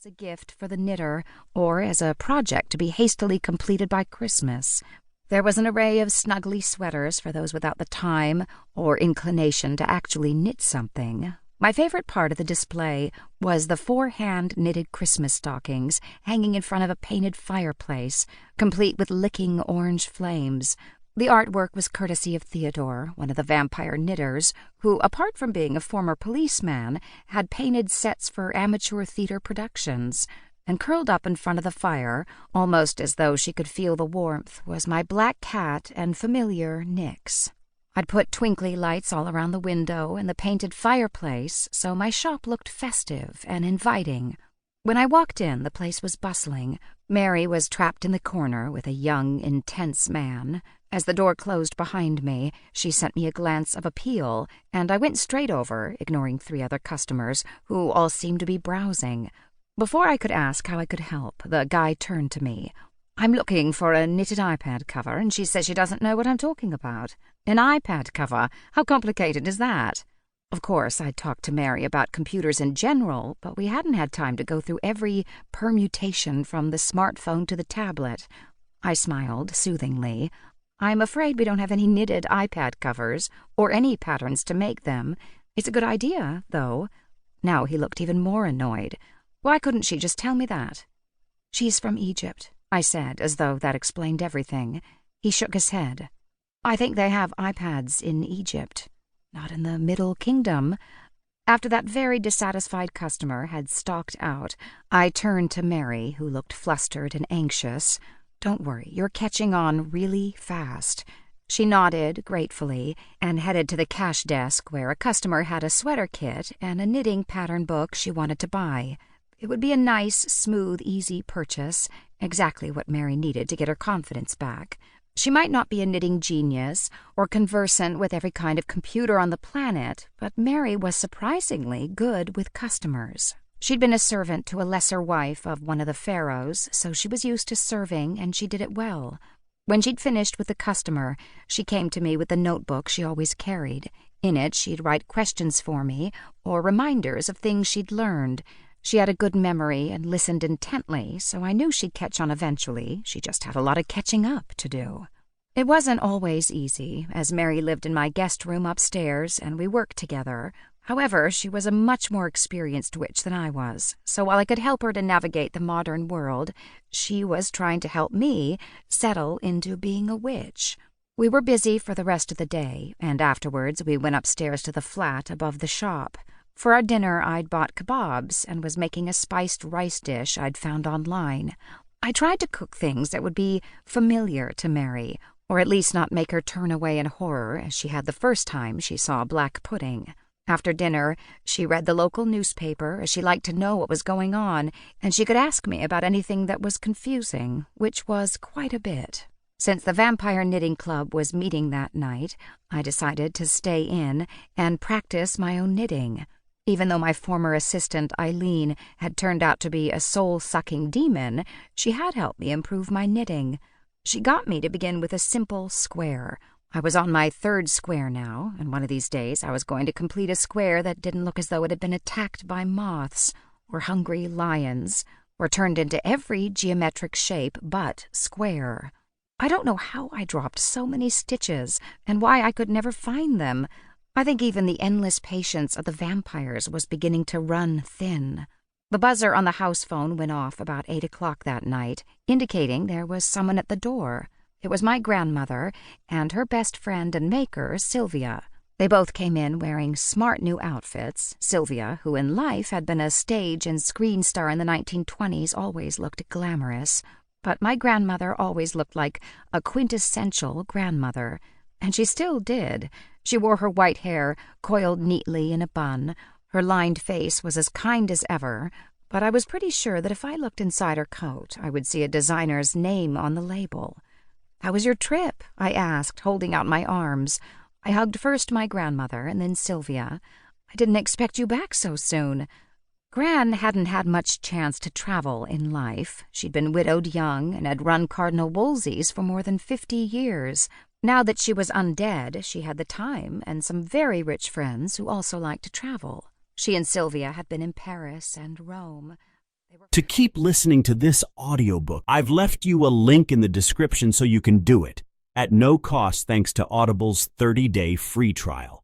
as a gift for the knitter or as a project to be hastily completed by Christmas. There was an array of snuggly sweaters for those without the time or inclination to actually knit something. My favorite part of the display was the 4-hand knitted Christmas stockings hanging in front of a painted fireplace, complete with licking orange flames. The artwork was courtesy of Theodore, one of the vampire knitters, who, apart from being a former policeman, had painted sets for amateur theater productions. And curled up in front of the fire, almost as though she could feel the warmth, was my black cat and familiar Nix. I'd put twinkly lights all around the window and the painted fireplace, so my shop looked festive and inviting. When I walked in, the place was bustling. Mary was trapped in the corner with a young, intense man. As the door closed behind me, she sent me a glance of appeal, and I went straight over, ignoring 3 other customers, who all seemed to be browsing. Before I could ask how I could help, the guy turned to me. "I'm looking for a knitted iPad cover, and she says she doesn't know what I'm talking about." "An iPad cover? How complicated is that?" Of course, I'd talked to Mary about computers in general, but we hadn't had time to go through every permutation from the smartphone to the tablet. I smiled soothingly. "I'm afraid we don't have any knitted iPad covers, or any patterns to make them. It's a good idea, though." Now he looked even more annoyed. Why couldn't she just tell me that? "She's from Egypt," I said, as though that explained everything. He shook his head. "I think they have iPads in Egypt. Not in the Middle Kingdom." After that very dissatisfied customer had stalked out, I turned to Mary, who looked flustered and anxious. "Don't worry, you're catching on really fast." She nodded gratefully and headed to the cash desk where a customer had a sweater kit and a knitting pattern book she wanted to buy. It would be a nice, smooth, easy purchase, exactly what Mary needed to get her confidence back. She might not be a knitting genius or conversant with every kind of computer on the planet, but Mary was surprisingly good with customers. She'd been a servant to a lesser wife of one of the pharaohs, so she was used to serving, and she did it well. When she'd finished with the customer, she came to me with the notebook she always carried. In it, she'd write questions for me or reminders of things she'd learned. She had a good memory and listened intently, so I knew she'd catch on eventually. She just had a lot of catching up to do. It wasn't always easy, as Mary lived in my guest room upstairs and we worked together. However, she was a much more experienced witch than I was, so while I could help her to navigate the modern world, she was trying to help me settle into being a witch. We were busy for the rest of the day, and afterwards we went upstairs to the flat above the shop. For our dinner, I'd bought kebabs and was making a spiced rice dish I'd found online. I tried to cook things that would be familiar to Mary, or at least not make her turn away in horror as she had the first time she saw black pudding. After dinner, she read the local newspaper as she liked to know what was going on, and she could ask me about anything that was confusing, which was quite a bit. Since the Vampire Knitting Club was meeting that night, I decided to stay in and practice my own knitting. Even though my former assistant, Eileen, had turned out to be a soul-sucking demon, she had helped me improve my knitting. She got me to begin with a simple square. I was on my 3rd square now, and one of these days I was going to complete a square that didn't look as though it had been attacked by moths, or hungry lions, or turned into every geometric shape but square. I don't know how I dropped so many stitches, and why I could never find them. I think even the endless patience of the vampires was beginning to run thin. The buzzer on the house phone went off about 8 o'clock that night, indicating there was someone at the door. It was my grandmother and her best friend and maker, Sylvia. They both came in wearing smart new outfits. Sylvia, who in life had been a stage and screen star in the 1920s, always looked glamorous. But my grandmother always looked like a quintessential grandmother. And she still did. She wore her white hair coiled neatly in a bun. Her lined face was as kind as ever, but I was pretty sure that if I looked inside her coat, I would see a designer's name on the label. "How was your trip?" I asked, holding out my arms. I hugged first my grandmother and then Sylvia. "I didn't expect you back so soon." Gran hadn't had much chance to travel in life. She'd been widowed young and had run Cardinal Wolsey's for more than 50 years. Now that she was undead, she had the time and some very rich friends who also liked to travel. She and Sylvia had been in Paris and Rome. To keep listening to this audiobook, I've left you a link in the description so you can do it, at no cost thanks to Audible's 30-day free trial.